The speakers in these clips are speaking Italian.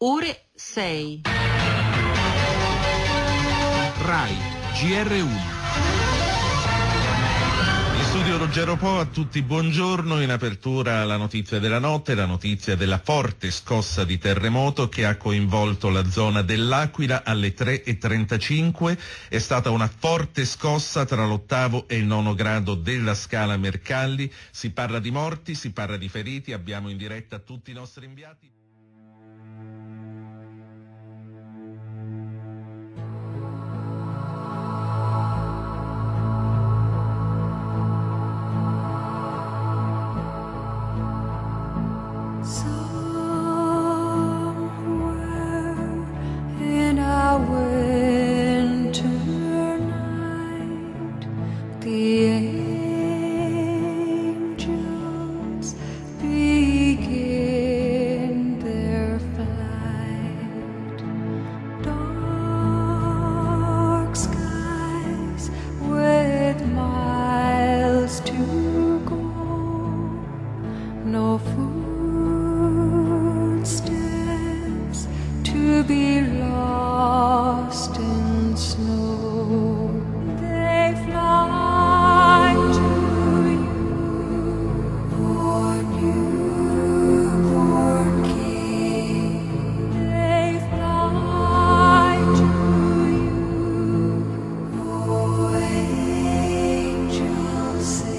Ore 6. RAI GR1. In studio Ruggero Po, a tutti buongiorno. In apertura la notizia della notte, la notizia della forte scossa di terremoto che ha coinvolto la zona dell'Aquila alle 3:35. È stata una forte scossa tra l'8° e il 9° grado della scala Mercalli. Si parla di morti, si parla di feriti. Abbiamo in diretta tutti i nostri inviati. No footsteps to be lost in snow. They fly to you, born newborn King. They fly to you, oh angels sing.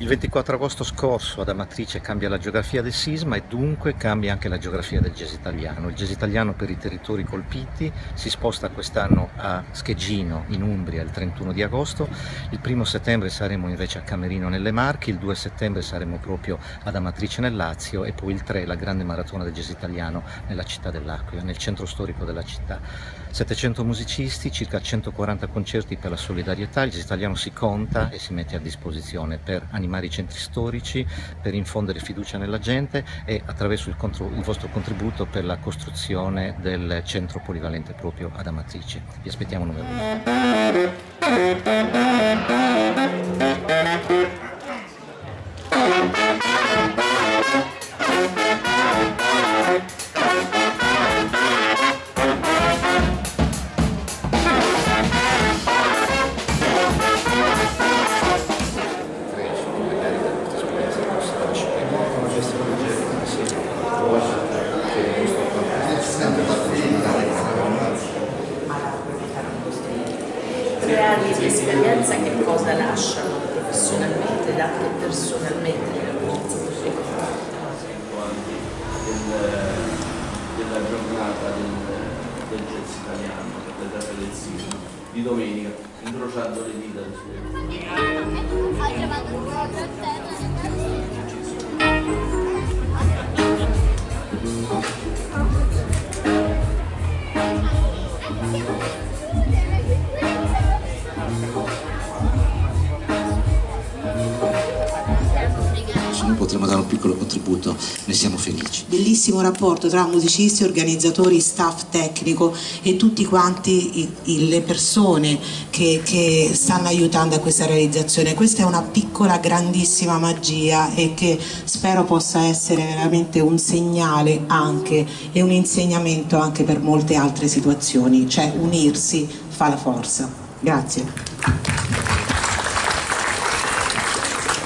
Il 24 agosto scorso ad Amatrice cambia la geografia del sisma e dunque cambia anche la geografia del jazz italiano. Il jazz italiano per i territori colpiti si sposta quest'anno a Scheggino in Umbria il 31 di agosto, il 1° settembre saremo invece a Camerino nelle Marche, il 2 settembre saremo proprio ad Amatrice nel Lazio e poi il 3 la grande maratona del jazz italiano nella città dell'Aquila, nel centro storico della città. 700 musicisti, circa 140 concerti per la solidarietà. Il jazz italiano si conta e si mette a disposizione per animare i centri storici, per infondere fiducia nella gente e attraverso il vostro contributo per la costruzione del centro polivalente proprio ad Amatrice. Vi aspettiamo numerosi. Anni di esperienza che cosa lasciano professionalmente ed anche personalmente nella della giornata del jazz italiano, della data del sisma di domenica, incrociando le dita del suo. Noi potremo dare un piccolo contributo, ne siamo felici. Bellissimo rapporto tra musicisti, organizzatori, staff tecnico e tutti quanti le persone che stanno aiutando a questa realizzazione. Questa è una piccola grandissima magia e che spero possa essere veramente un segnale anche e un insegnamento anche per molte altre situazioni, cioè unirsi fa la forza. Grazie.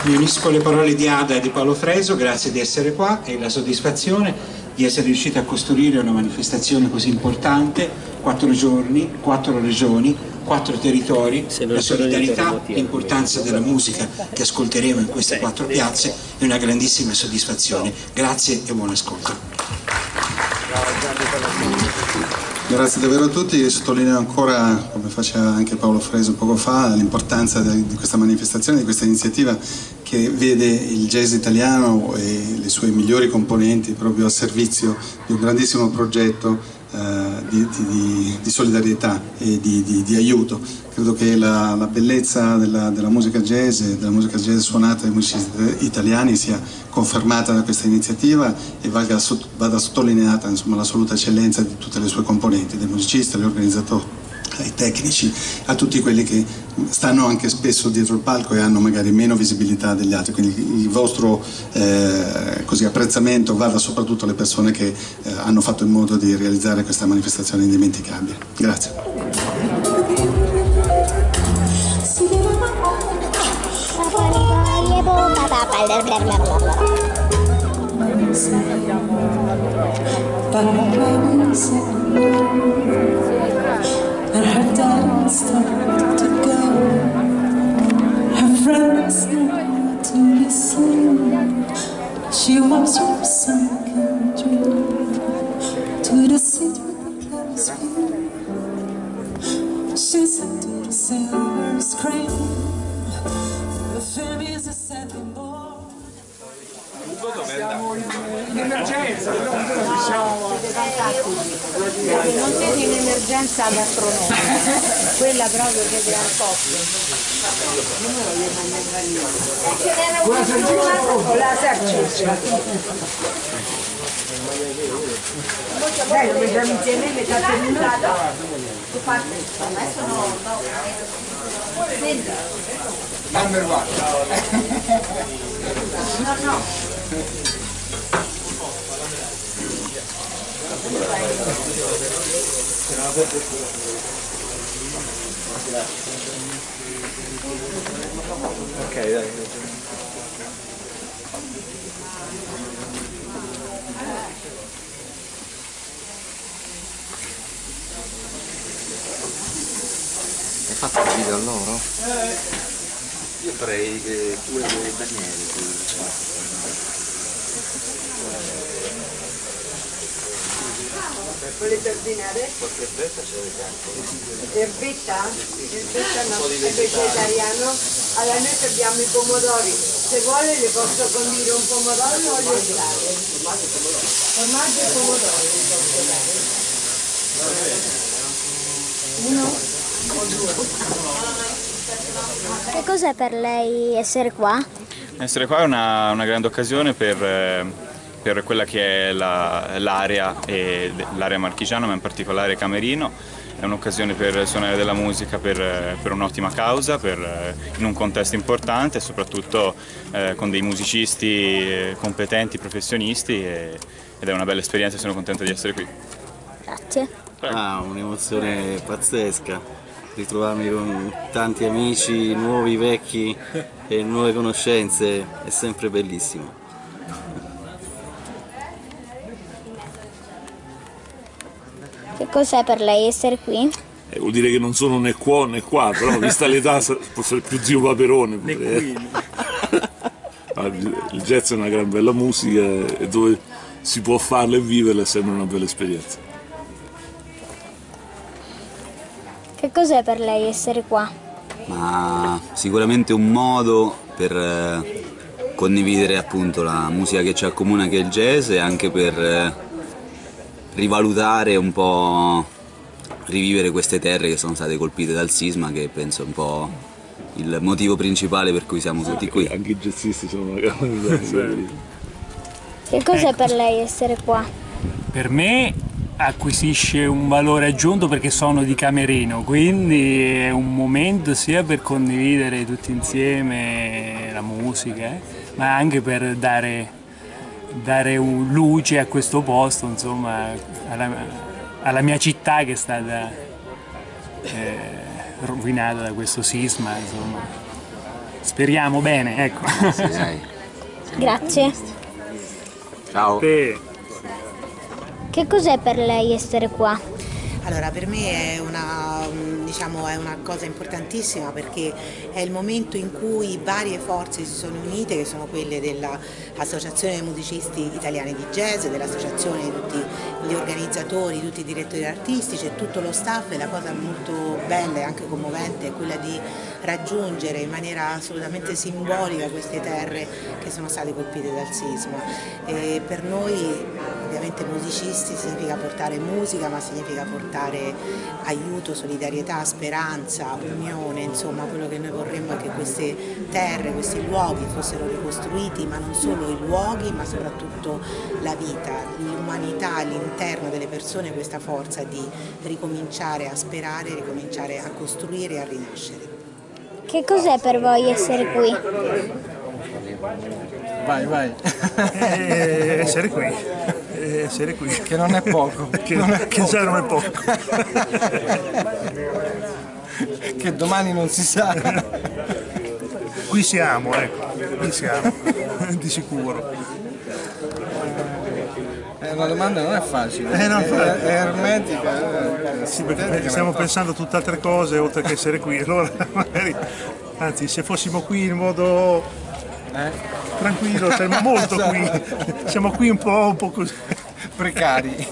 Mi unisco alle parole di Ada e di Paolo Freso, grazie di essere qua e la soddisfazione di essere riusciti a costruire una manifestazione così importante, 4 giorni, 4 regioni, 4 territori, la solidarietà, l'importanza della musica che ascolteremo in queste 4 piazze è una grandissima soddisfazione. Grazie e buon ascolto. Grazie davvero a tutti e sottolineo ancora, come faceva anche Paolo Freso poco fa, l'importanza di questa manifestazione, di questa iniziativa che vede il jazz italiano e le sue migliori componenti proprio a servizio di un grandissimo progetto di solidarietà e di aiuto. Credo che la bellezza della musica jazz e della musica jazz suonata dai musicisti italiani sia confermata da questa iniziativa e vada sottolineata, insomma, l'assoluta eccellenza di tutte le sue componenti, dai musicisti agli organizzatori, ai tecnici, a tutti quelli che stanno anche spesso dietro il palco e hanno magari meno visibilità degli altri, quindi il vostro così, apprezzamento vada soprattutto alle persone che hanno fatto in modo di realizzare questa manifestazione indimenticabile. Grazie. And her dad started to go. Her friends not to listen. She was from sunken dream to the seat with the clouds view. She said to the silver screen, the film is a second born. Siamo in emergenza, non siete in emergenza gastronomica, quella proprio che è al top. La Serciccia. Dai, lo vediamo insieme, metà terminata. Adesso no. Number one. No. Ok, dai. Hai fatto il video a loro? Io farei tu e Daniele. Volete ordinare? Qualche erbetta ce l'avete anche? Erbetta? Erbetta no, è vegetariano. Allora noi abbiamo i pomodori, se vuole le posso condire un pomodoro o le dare? Formaggio e pomodoro le posso dare. Uno o due? Che cos'è per lei essere qua? Essere qua è una grande occasione per quella che è l'area marchigiana, ma in particolare Camerino. È un'occasione per suonare della musica per un'ottima causa, in un contesto importante e soprattutto con dei musicisti competenti, professionisti ed è una bella esperienza e sono contento di essere qui. Grazie. Un'emozione pazzesca. Ritrovarmi con tanti amici, nuovi, vecchi e nuove conoscenze è sempre bellissimo. Che cos'è per lei essere qui? Vuol dire che non sono né qua né qua, però vista l'età posso essere più zio Paperone. Il jazz è una gran bella musica e dove si può farla e viverla è sempre una bella esperienza. Che cos'è per lei essere qua? Ma sicuramente un modo per condividere appunto la musica che ci accomuna, che è il jazz, e anche per rivalutare un po', rivivere queste terre che sono state colpite dal sisma, che penso è un po' il motivo principale per cui siamo tutti qui. Anche i jazzisti sono una grande. Che cos'è per lei essere qua? Per me acquisisce un valore aggiunto perché sono di Camerino, quindi è un momento sia per condividere tutti insieme la musica, ma anche per dare luce a questo posto, insomma, alla mia città che è stata rovinata da questo sisma, insomma. Speriamo bene, ecco. Grazie. Ciao. Che cos'è per lei essere qua? Allora, per me è una cosa importantissima, perché è il momento in cui varie forze si sono unite, che sono quelle dell'Associazione dei Musicisti Italiani di Jazz, dell'Associazione di tutti gli organizzatori, tutti i direttori artistici e tutto lo staff. E la cosa molto bella e anche commovente è quella di raggiungere in maniera assolutamente simbolica queste terre che sono state colpite dal sisma. E per noi ovviamente musicisti, significa portare musica, ma significa portare aiuto, solidarietà, speranza, unione, insomma quello che noi vorremmo è che queste terre, questi luoghi fossero ricostruiti, ma non solo i luoghi, ma soprattutto la vita, l'umanità all'interno delle persone, questa forza di ricominciare a sperare, ricominciare a costruire e a rinascere. Che cos'è per voi essere qui? Vai. Essere qui. Essere qui. Che non è poco. Che già non è poco. Che domani non si sa. Qui siamo, ecco. Qui siamo. Di sicuro. La domanda non è facile, no, è ermetica. Sì, perché stiamo pensando a tutt'altre cose oltre che essere qui. Allora, magari, anzi, se fossimo qui in modo tranquillo, saremmo molto qui. Siamo qui un po' così. Precari.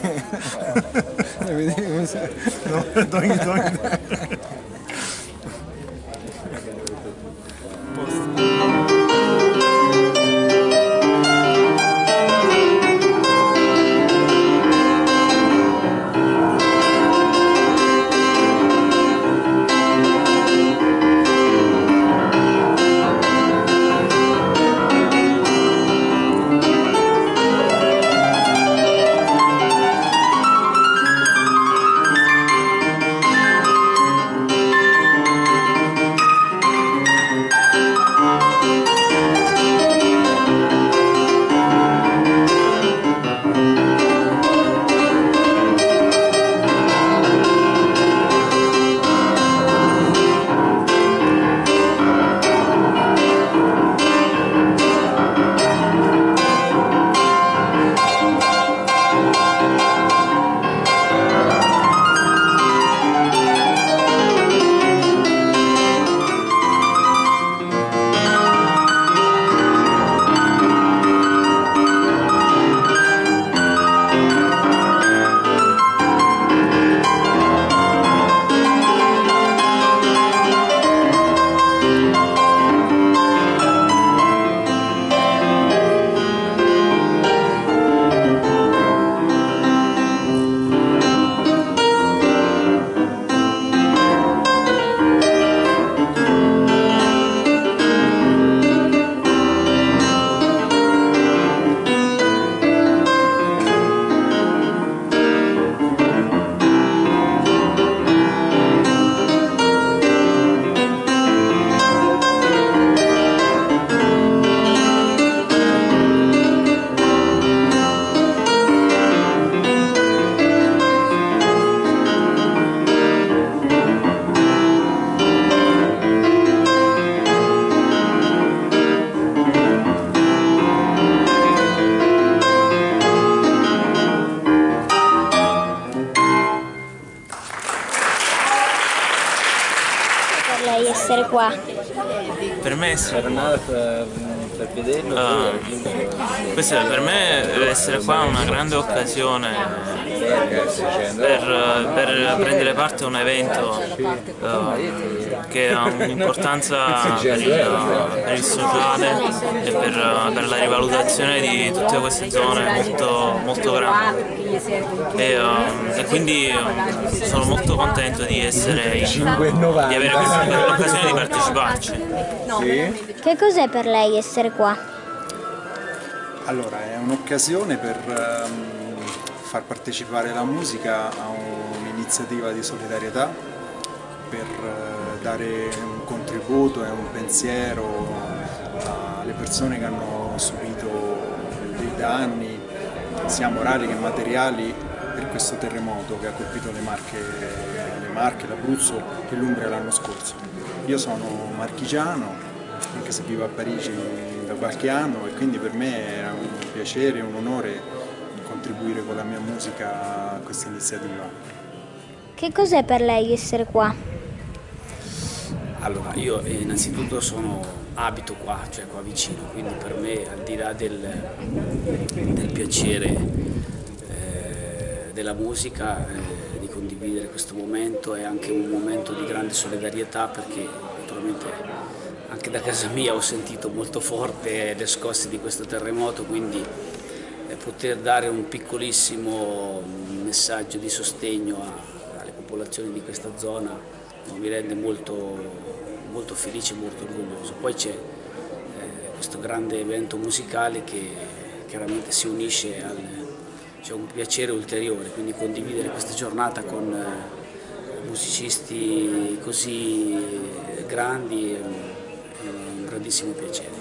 Essere qua. Per me essere qua. Per me essere qua è una grande occasione per prendere parte a un evento che ha un'importanza per il sociale e per la rivalutazione di tutte queste zone molto grandi. E quindi sono molto contento di avere l'occasione di parteciparci. Che cos'è per lei essere qua? Allora, è un'occasione per far partecipare la musica a un'iniziativa di solidarietà, per dare un contributo e un pensiero alle persone che hanno subito dei danni, sia morali che materiali, per questo terremoto che ha colpito le Marche, l'Abruzzo e l'Umbria l'anno scorso. Io sono marchigiano, anche se vivo a Parigi da qualche anno, e quindi per me è un piacere e un onore contribuire con la mia musica a questa iniziativa. Che cos'è per lei essere qua? Allora, io innanzitutto abito qua, cioè qua vicino, quindi per me, al di là del piacere della musica, di condividere questo momento è anche un momento di grande solidarietà, perché naturalmente anche da casa mia ho sentito molto forte le scosse di questo terremoto, quindi poter dare un piccolissimo messaggio di sostegno alle popolazioni di questa zona mi rende molto felice e molto orgoglioso. Poi c'è questo grande evento musicale che chiaramente si unisce c'è un piacere ulteriore, quindi condividere questa giornata con musicisti così grandi è un grandissimo piacere.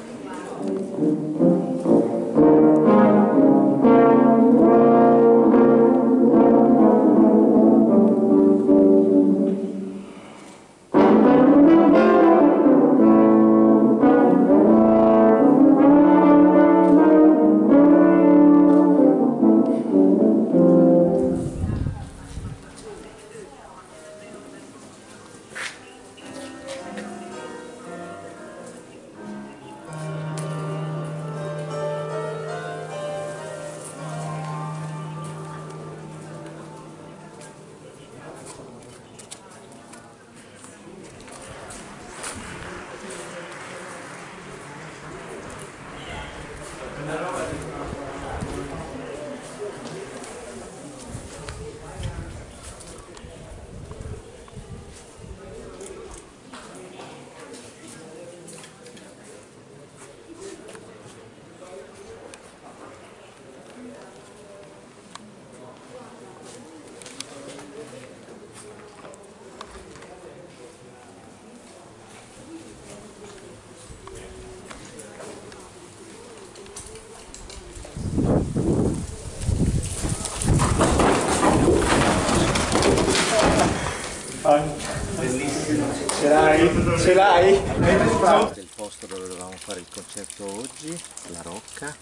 Bellissimo. Ce l'hai? Il posto dove dovevamo fare il concerto oggi, la Rocca,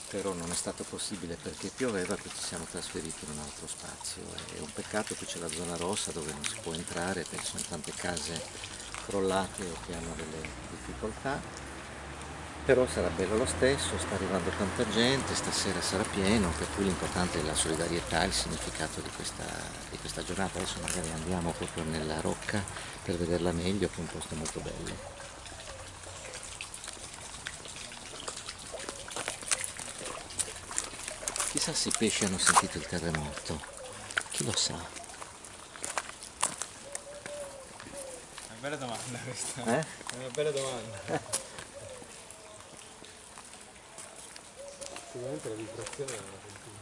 però non è stato possibile perché pioveva, quindi ci siamo trasferiti in un altro spazio. È un peccato, qui c'è la zona rossa dove non si può entrare perché ci sono tante case crollate o che hanno delle difficoltà. Però sarà bello lo stesso, sta arrivando tanta gente, stasera sarà pieno, per cui l'importante è la solidarietà e il significato di questa giornata. Adesso magari andiamo proprio nella Rocca per vederla meglio, che è un posto molto bello. Chissà se i pesci hanno sentito il terremoto, chi lo sa? È una bella domanda questa. È una bella domanda. Sicuramente la vibrazione è una sentita.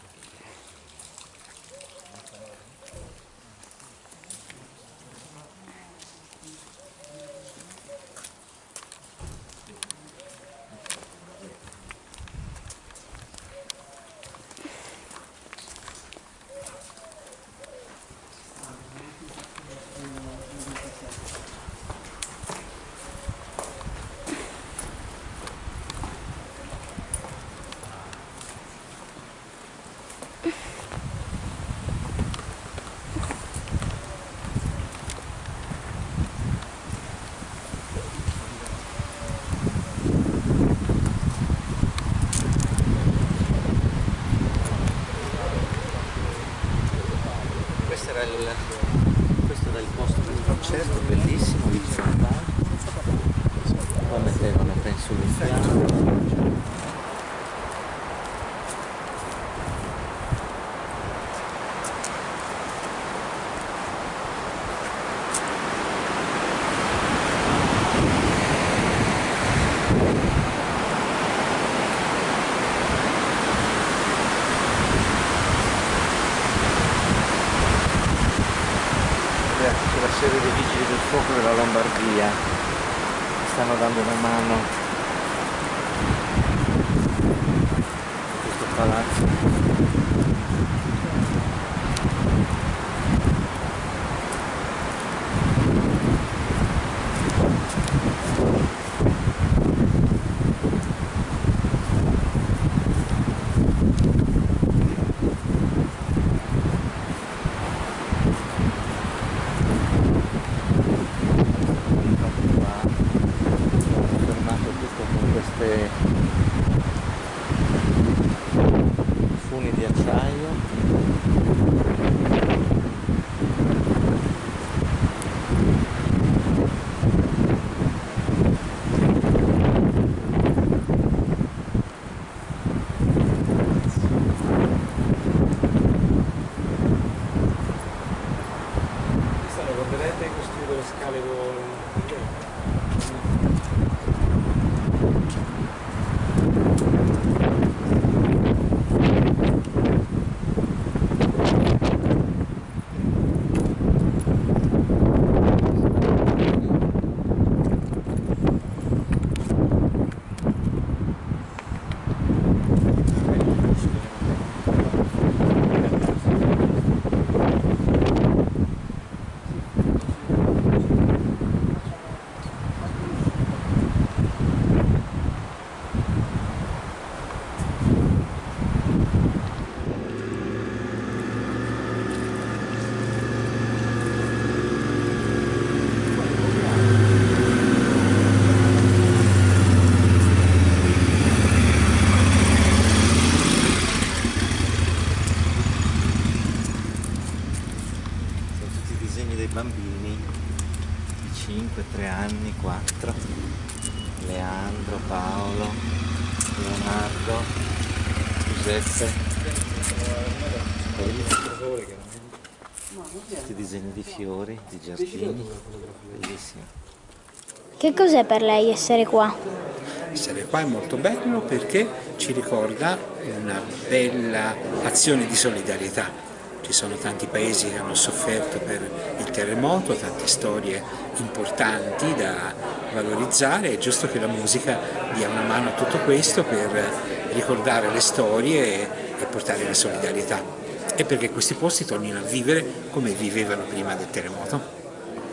Questo era il posto del concerto, bellissimo, vicino al bar. Qua mettevano, penso, l'impianto. C'è la sede dei vigili del fuoco della Lombardia, stanno dando una mano a questo palazzo. Funi di acciaio. Paolo, Leonardo, Giuseppe. Questi disegni di fiori, di giardini, bellissimo. Che cos'è per lei essere qua? Essere qua è molto bello perché ci ricorda una bella azione di solidarietà. Ci sono tanti paesi che hanno sofferto per il terremoto, tante storie importanti da valorizzare, è giusto che la musica dia una mano a tutto questo per ricordare le storie e portare la solidarietà. E perché questi posti tornino a vivere come vivevano prima del terremoto.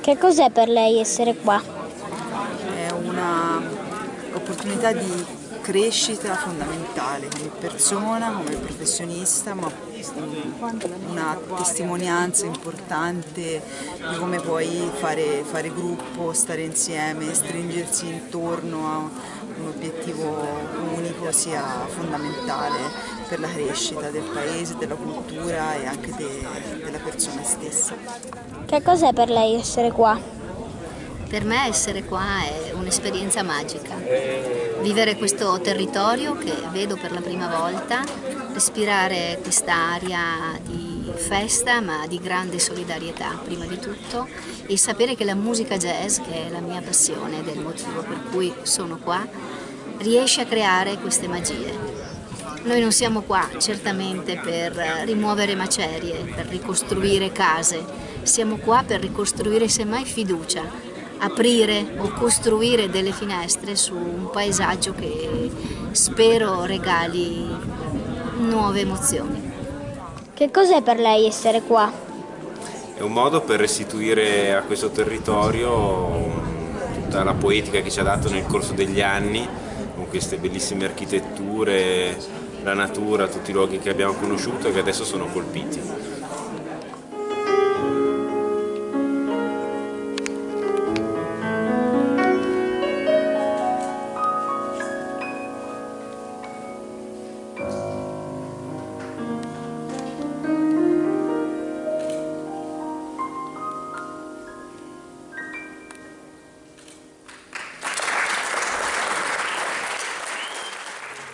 Che cos'è per lei essere qua? È un'opportunità di crescita fondamentale come persona, come professionista, ma una testimonianza importante di come puoi fare gruppo, stare insieme, stringersi intorno a un obiettivo unico sia fondamentale per la crescita del paese, della cultura e anche della persona stessa. Che cos'è per lei essere qua? Per me essere qua è un'esperienza magica. Vivere questo territorio che vedo per la prima volta, respirare quest'aria di festa ma di grande solidarietà prima di tutto e sapere che la musica jazz, che è la mia passione ed è il motivo per cui sono qua, riesce a creare queste magie. Noi non siamo qua certamente per rimuovere macerie, per ricostruire case, siamo qua per ricostruire semmai fiducia, aprire o costruire delle finestre su un paesaggio che spero regali nuove emozioni. Che cos'è per lei essere qua? È un modo per restituire a questo territorio tutta la poetica che ci ha dato nel corso degli anni, con queste bellissime architetture, la natura, tutti i luoghi che abbiamo conosciuto e che adesso sono colpiti.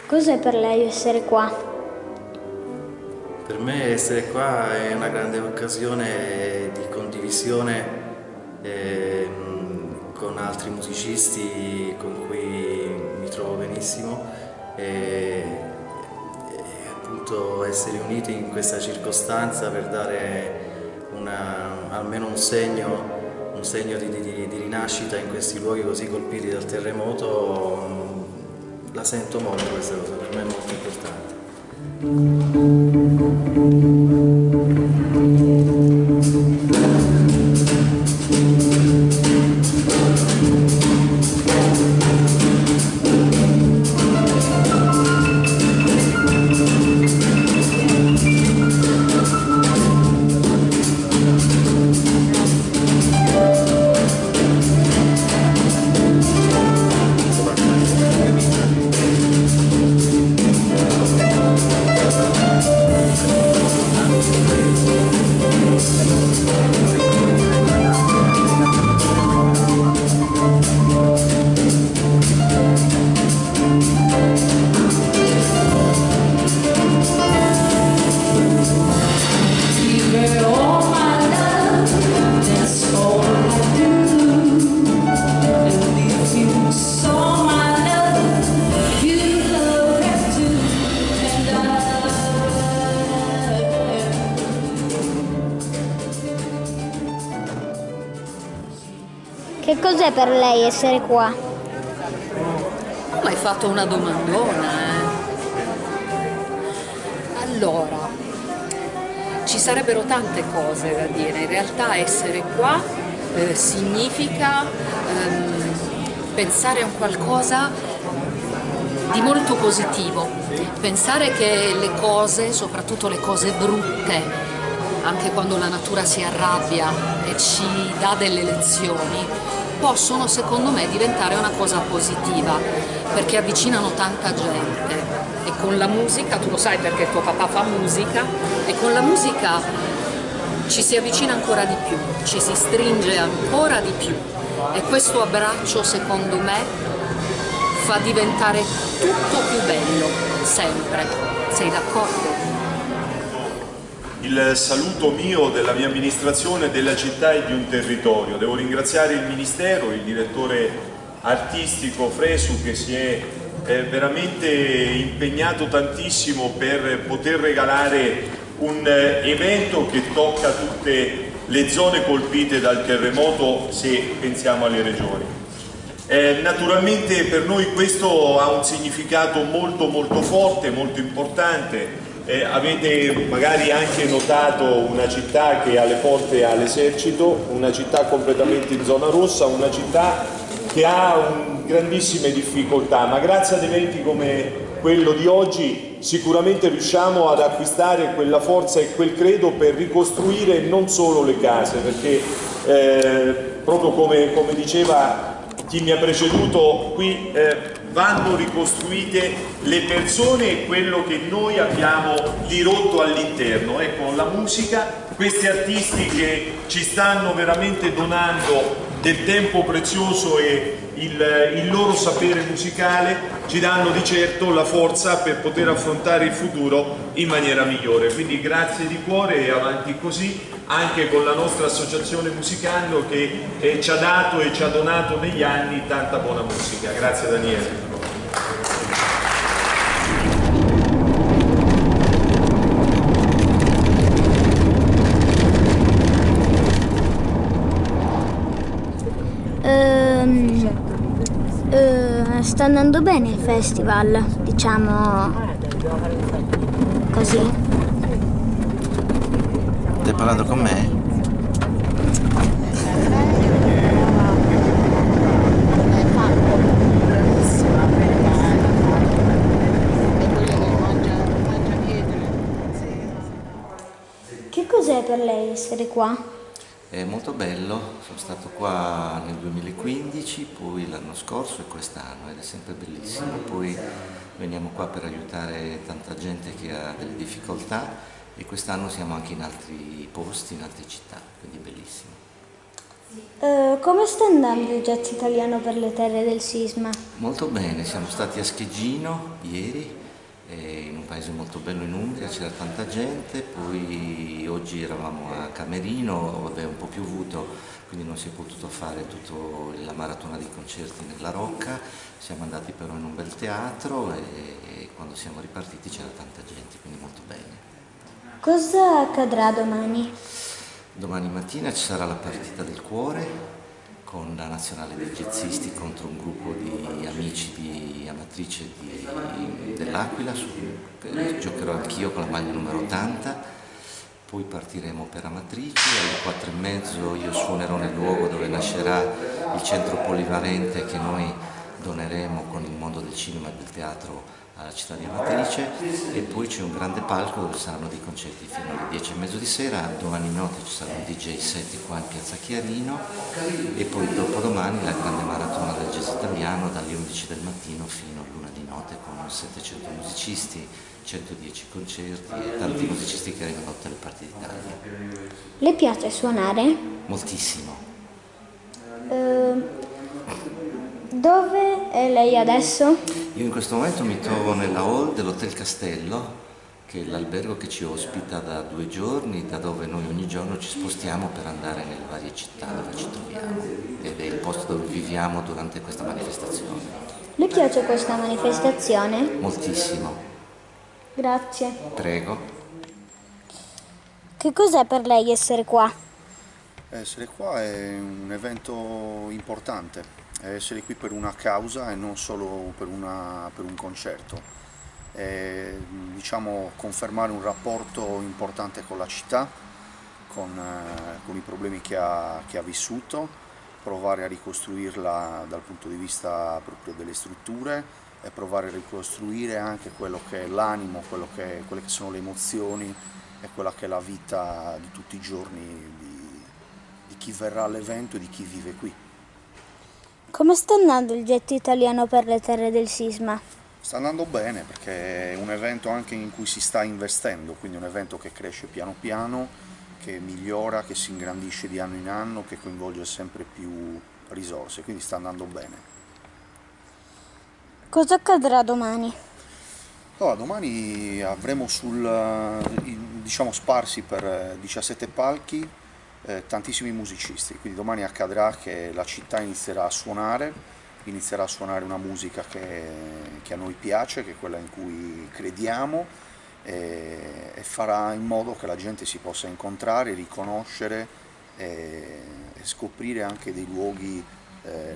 Cos'è per lei essere qua? Per me essere qua è una grande occasione di condivisione con altri musicisti con cui mi trovo benissimo e appunto essere uniti in questa circostanza per dare almeno un segno di rinascita in questi luoghi così colpiti dal terremoto. La sento molto questa cosa, per me è molto importante. Che cos'è per lei essere qua? Ma hai fatto una domandona, Allora, ci sarebbero tante cose da dire. In realtà essere qua significa pensare a un qualcosa di molto positivo, pensare che le cose, soprattutto le cose brutte, anche quando la natura si arrabbia e ci dà delle lezioni, possono secondo me diventare una cosa positiva, perché avvicinano tanta gente. E con la musica, tu lo sai perché tuo papà fa musica, e con la musica ci si avvicina ancora di più, ci si stringe ancora di più, e questo abbraccio secondo me fa diventare tutto più bello, sempre. Sei d'accordo? Il saluto mio, della mia amministrazione, della città e di un territorio. Devo ringraziare il Ministero, il direttore artistico Fresu, che si è veramente impegnato tantissimo per poter regalare un evento che tocca tutte le zone colpite dal terremoto, se pensiamo alle regioni. Naturalmente per noi questo ha un significato molto forte, molto importante. Avete magari anche notato una città che ha le porte all'esercito, una città completamente in zona rossa, una città che ha grandissime difficoltà, ma grazie ad eventi come quello di oggi sicuramente riusciamo ad acquistare quella forza e quel credo per ricostruire non solo le case, perché proprio come diceva chi mi ha preceduto, qui vanno ricostruite le persone e quello che noi abbiamo dirotto all'interno. Ecco, la musica, questi artisti che ci stanno veramente donando del tempo prezioso e il loro sapere musicale ci danno di certo la forza per poter affrontare il futuro in maniera migliore. Quindi grazie di cuore e avanti così, anche con la nostra associazione Musicando che ci ha dato e ci ha donato negli anni tanta buona musica. Grazie Daniele. Sta andando bene il festival, diciamo così. Stai parlando con me? Che cos'è per lei essere qua? È molto bello, sono stato qua nel 2015, poi l'anno scorso e quest'anno ed è sempre bellissimo. Poi veniamo qua per aiutare tanta gente che ha delle difficoltà e quest'anno siamo anche in altri posti, in altre città, quindi è bellissimo. Come sta andando il jazz italiano per le terre del sisma? Molto bene, siamo stati a Scheggino ieri, in un paese molto bello in Umbria, c'era tanta gente, poi oggi eravamo a Camerino, vabbè, un po' piovuto, quindi non si è potuto fare tutta la maratona di concerti nella Rocca, siamo andati però in un bel teatro e quando siamo ripartiti c'era tanta gente, quindi molto bene. Cosa accadrà domani? Domani mattina ci sarà la partita del cuore con la nazionale dei jazzisti contro un gruppo di amici di Amatrice dell'Aquila, giocherò anch'io con la maglia numero 80, poi partiremo per Amatrice, alle 4:30 io suonerò nel luogo dove nascerà il centro polivalente che noi doneremo con il mondo del cinema e del teatro alla città di Amatrice e poi c'è un grande palco dove saranno dei concerti fino alle 10:30 di sera, domani notte ci sarà un DJ set qua in piazza Chiarino e poi dopodomani la grande maratona del jazz italiano dalle 11 del mattino fino all'1 di notte con 700 musicisti, 110 concerti e tanti musicisti che arrivano da tutte le parti d'Italia. Le piace suonare? Moltissimo. Dove è lei adesso? Io in questo momento mi trovo nella hall dell'Hotel Castello, che è l'albergo che ci ospita da 2 giorni, da dove noi ogni giorno ci spostiamo per andare nelle varie città dove ci troviamo ed è il posto dove viviamo durante questa manifestazione. Le piace questa manifestazione? Moltissimo. Grazie. Prego. Che cos'è per lei essere qua? Essere qua è un evento importante. Essere qui per una causa e non solo per un concerto. Diciamo confermare un rapporto importante con la città, con i problemi che ha vissuto, provare a ricostruirla dal punto di vista proprio delle strutture e provare a ricostruire anche quello che è l'animo, quelle che sono le emozioni e quella che è la vita di tutti i giorni di chi verrà all'evento e di chi vive qui. Come sta andando il jazz italiano per le terre del sisma? Sta andando bene perché è un evento anche in cui si sta investendo, quindi è un evento che cresce piano piano, che migliora, che si ingrandisce di anno in anno, che coinvolge sempre più risorse, quindi sta andando bene. Cosa accadrà domani? Allora, domani avremo diciamo sparsi per 17 palchi tantissimi musicisti, quindi domani accadrà che la città inizierà a suonare una musica che a noi piace, che è quella in cui crediamo, e farà in modo che la gente si possa incontrare, riconoscere e scoprire anche dei luoghi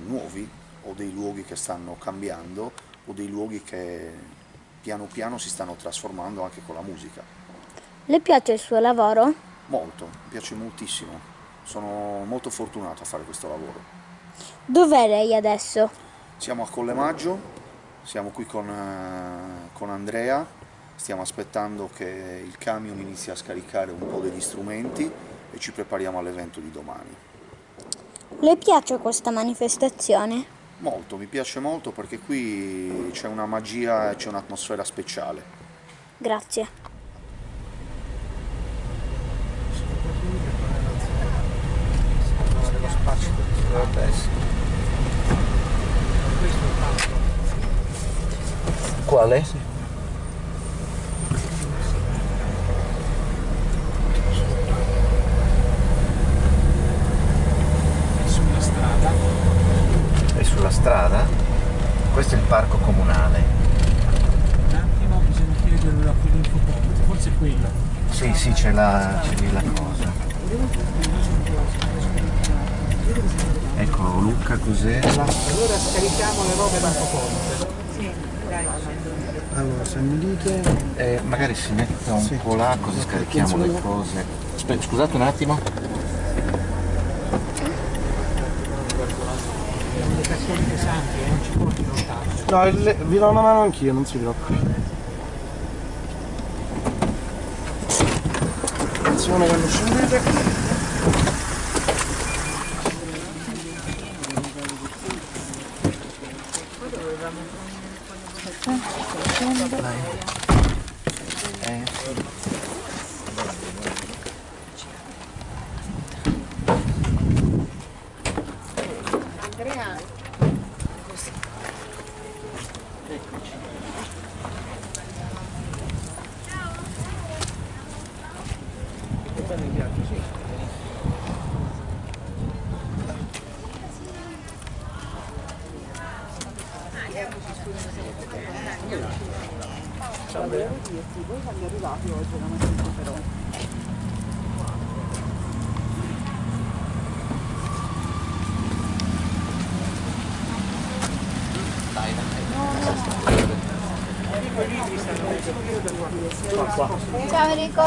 nuovi, o dei luoghi che stanno cambiando, o dei luoghi che piano piano si stanno trasformando anche con la musica. Le piace il suo lavoro? Molto, mi piace moltissimo, sono molto fortunato a fare questo lavoro. Dov'è lei adesso? Siamo a Colle Maggio, siamo qui con Andrea, stiamo aspettando che il camion inizi a scaricare un po' degli strumenti e ci prepariamo all'evento di domani. Le piace questa manifestazione? Molto, mi piace molto perché qui c'è una magia e c'è un'atmosfera speciale. Grazie. Quale? Sulla strada. È sulla strada? Questo è il parco comunale. Un attimo, bisogna chiedere a quell'infopunto, forse è quello. Sì, sì, c'è lì la cosa. Ecco Luca, cos'era? Allora scarichiamo le robe da Ponte. Sì, dai. Allora, se mi dite... magari si metta un po' là, così scarichiamo le cose. Scusate un attimo. Le cassette pesanti, non ci porti lontano. No, vi do una mano anch'io, non si preoccupi. Attenzione quando scendete. Volevo dirti, voi quando arrivati oggi la mattina però? Ciao Enrico.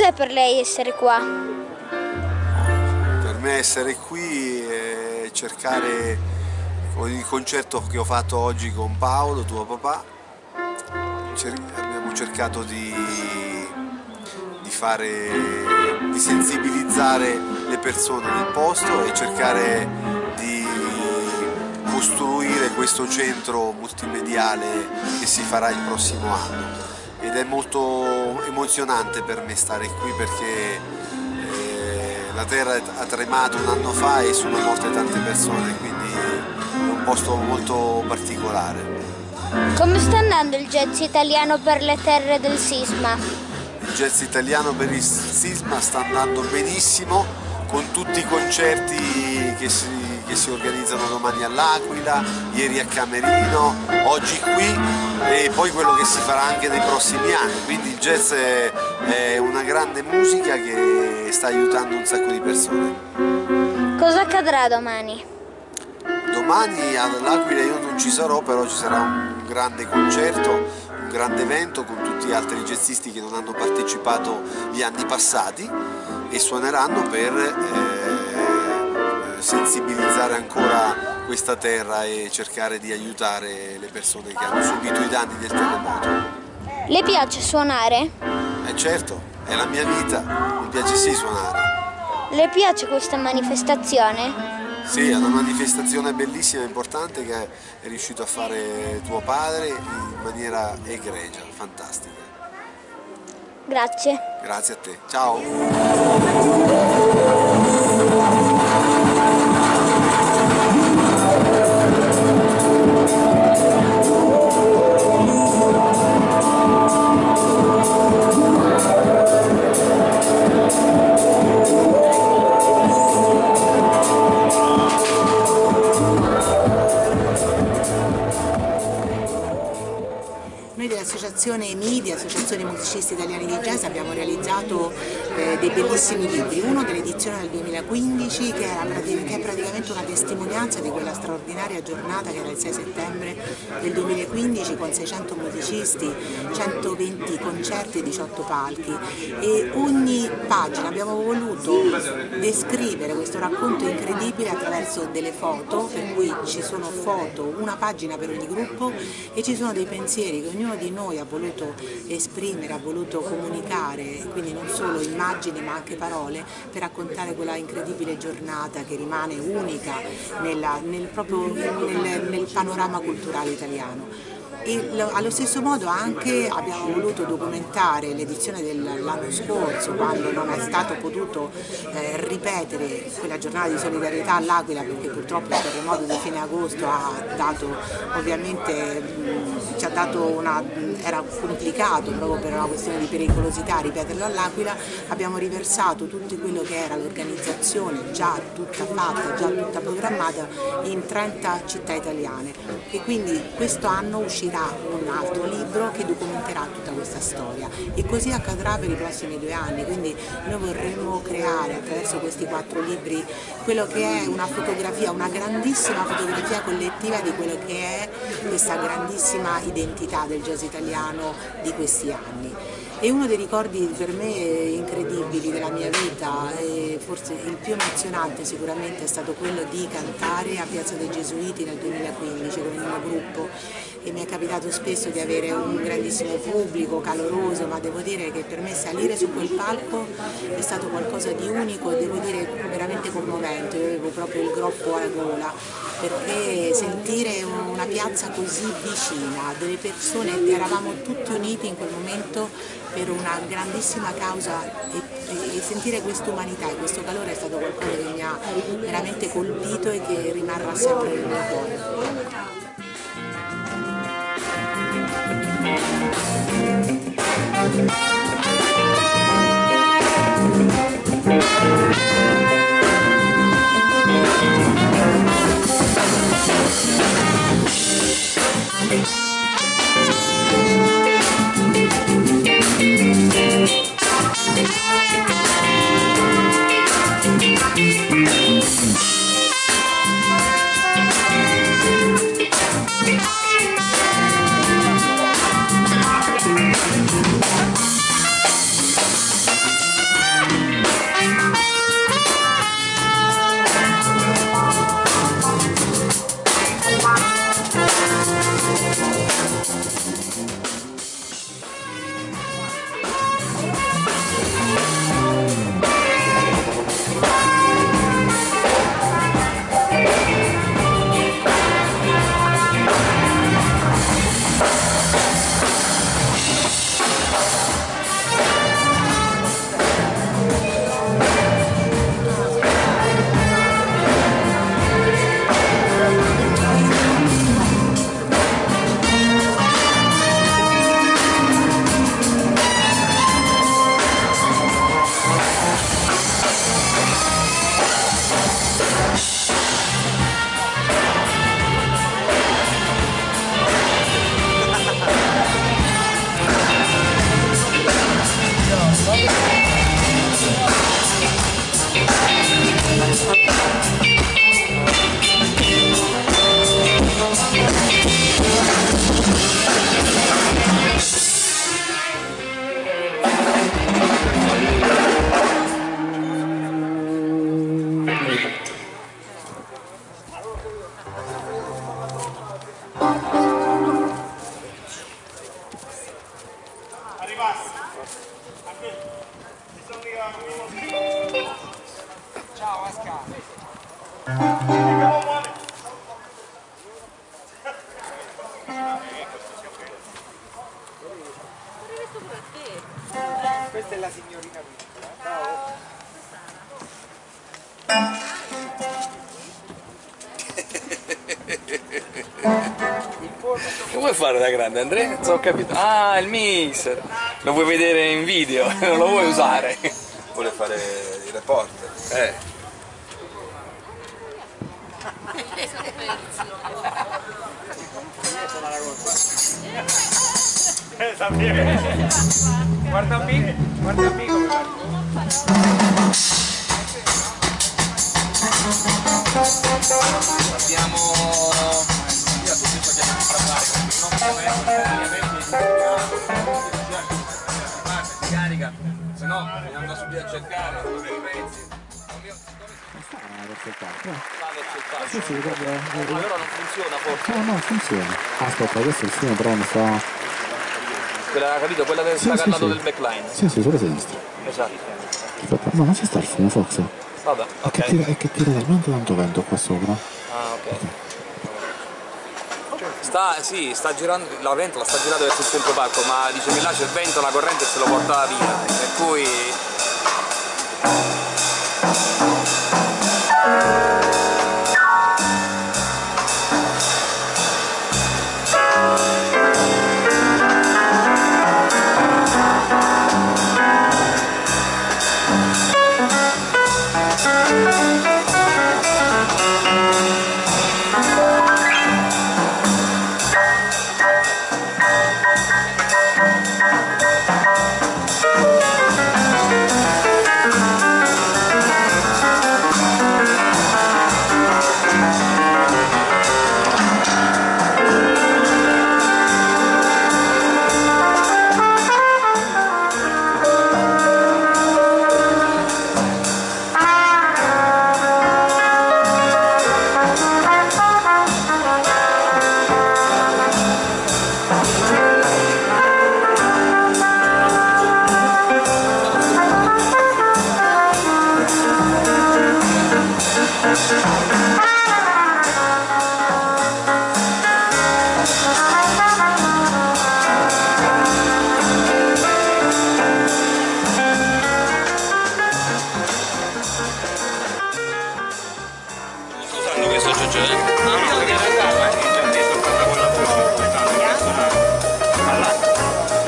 Cos'è per lei essere qua? Per me essere qui è cercare, con il concerto che ho fatto oggi con Paolo, tuo papà, abbiamo cercato di sensibilizzare le persone del posto e cercare di costruire questo centro multimediale che si farà il prossimo anno. Ed è molto emozionante per me stare qui perché la terra ha tremato un anno fa e sono morte tante persone, quindi è un posto molto particolare. Come sta andando il jazz italiano per le terre del sisma? Il jazz italiano per il sisma sta andando benissimo, con tutti i concerti che si organizzano domani all'Aquila, ieri a Camerino, oggi qui e poi quello che si farà anche nei prossimi anni. Quindi il jazz è una grande musica che sta aiutando un sacco di persone. Cosa accadrà domani? Domani all'Aquila io non ci sarò, però ci sarà un grande concerto, un grande evento con tutti gli altri jazzisti che non hanno partecipato gli anni passati e suoneranno per sensibilizzare ancora questa terra e cercare di aiutare le persone che hanno subito i danni del terremoto. Le piace suonare? Certo, è la mia vita, mi piace sì suonare. Le piace questa manifestazione? Sì, è una manifestazione bellissima e importante che è riuscito a fare tuo padre in maniera egregia, fantastica. Grazie. Grazie a te, ciao! Noi dell'associazione MIDI, Associazione Musicisti Italiani di Jazz, abbiamo realizzato dei bellissimi libri, uno dell'edizione del 2015 che è praticamente una testimonianza di quella straordinaria giornata che era il 6 settembre del 2015 con 600 musicisti, 120 concerti e 18 palchi, e ogni pagina abbiamo voluto descrivere questo racconto incredibile attraverso delle foto, per cui ci sono foto, una pagina per ogni gruppo, e ci sono dei pensieri che ognuno di noi ha voluto esprimere, ha voluto comunicare, quindi non solo immagini ma anche parole, per raccontare quella incredibile giornata che rimane unica nel panorama culturale italiano. E allo stesso modo anche abbiamo voluto documentare l'edizione dell'anno scorso, quando non è stato potuto ripetere quella giornata di solidarietà all'Aquila, perché purtroppo il terremoto di fine agosto era complicato proprio per una questione di pericolosità ripeterlo all'Aquila. Abbiamo riversato tutto quello che era l'organizzazione già tutta fatta, già tutta programmata in 30 città italiane, e quindi questo anno uscirà un altro libro che documenterà tutta questa storia, e così accadrà per i prossimi 2 anni. Quindi noi vorremmo creare attraverso questi 4 libri quello che è una fotografia, una grandissima fotografia collettiva di quello che è questa grandissima identità del jazz italiano di questi anni. E uno dei ricordi per me incredibili della mia vita, e forse il più emozionante sicuramente, è stato quello di cantare a Piazza dei Gesuiti nel 2015 con il mio gruppo, e mi è capitato spesso di avere un grandissimo pubblico caloroso, ma devo dire che per me salire su quel palco è stato qualcosa di unico, devo dire veramente commovente. Io avevo proprio il groppo alla gola, perché sentire una piazza così vicina, delle persone, eravamo tutti uniti in quel momento per una grandissima causa, e sentire questa umanità e questo calore è stato qualcosa che mi ha veramente colpito e che rimarrà sempre nel mio cuore. Questa è la signorina piccola. Ciao. Che vuoi fare da grande, Andrea? Non ho capito. Ah, il mixer! Lo vuoi vedere in video, non lo vuoi usare. Vuole fare il reporter. Guarda qui come Abbiamo via tutti quelli che si carica, se no bisogna andare subito a cercare dove i pezzi. Sì, sì, guarda. Allora non funziona forse? No, no, funziona. Aspetta, questo è il suo, però mi sa... Quella, capito? Quella del stacallato del backline? Sì, sì, sulla sinistra. Esatto. Aspetta, no, non ci sta il fumo, Fox. Vabbè, ok. È che tira talmente tanto vento qua sopra. Ah, ok. Sta girando, la ventola sta girando verso il centro parco, ma dice che là c'è il vento, la corrente se lo porta via, per cui...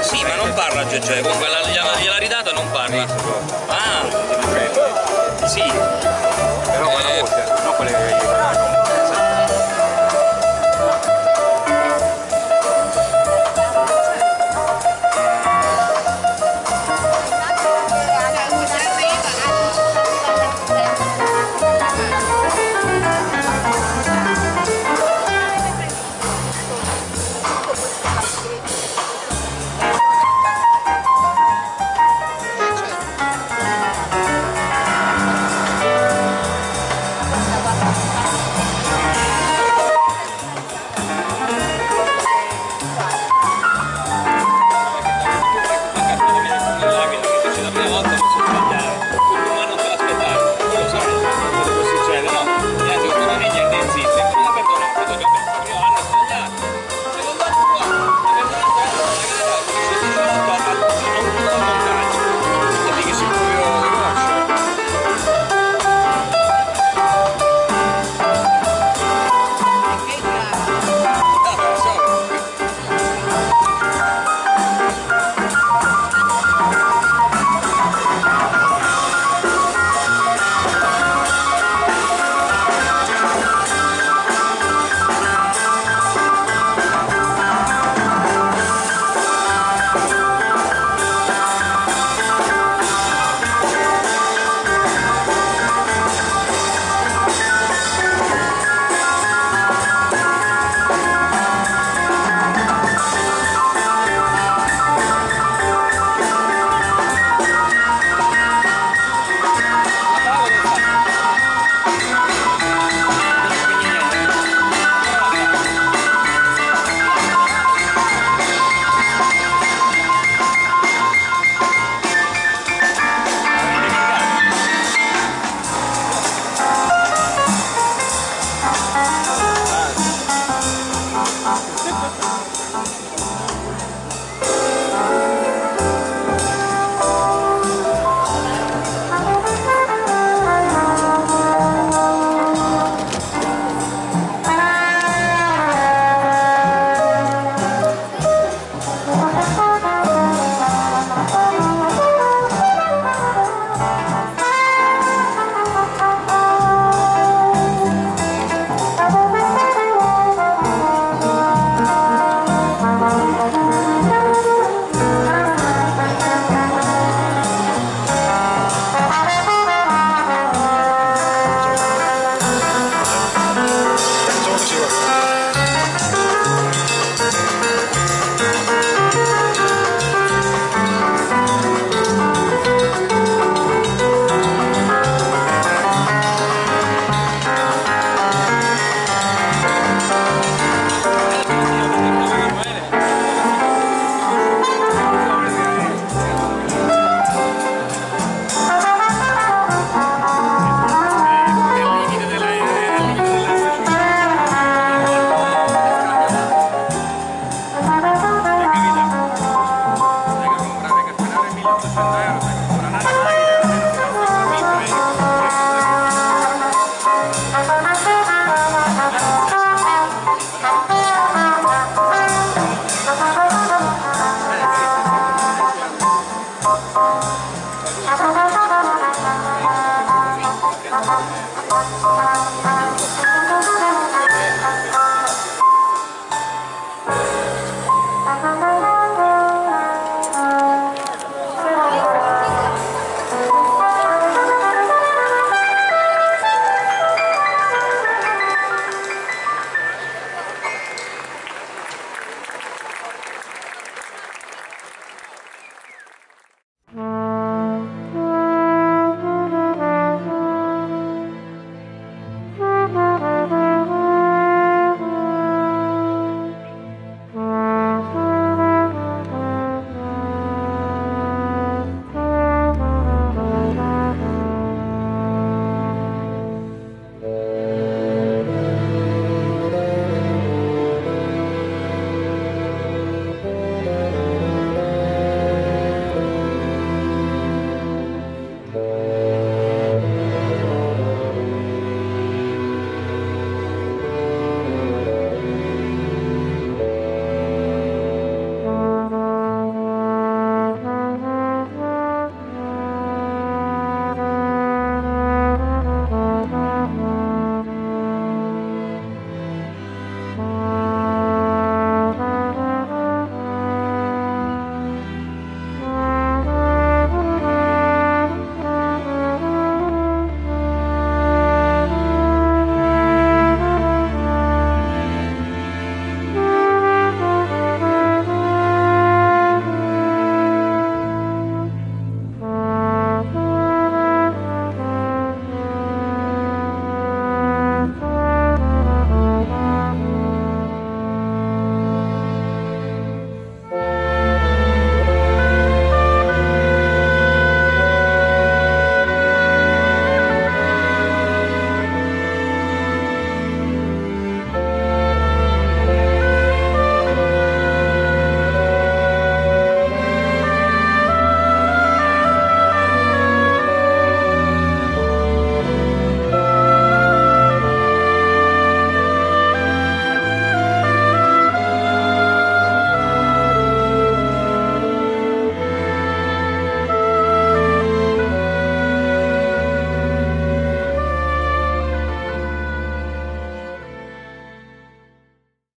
Sì, ma non parla Gegè, comunque gliel'ha ridata, non parla.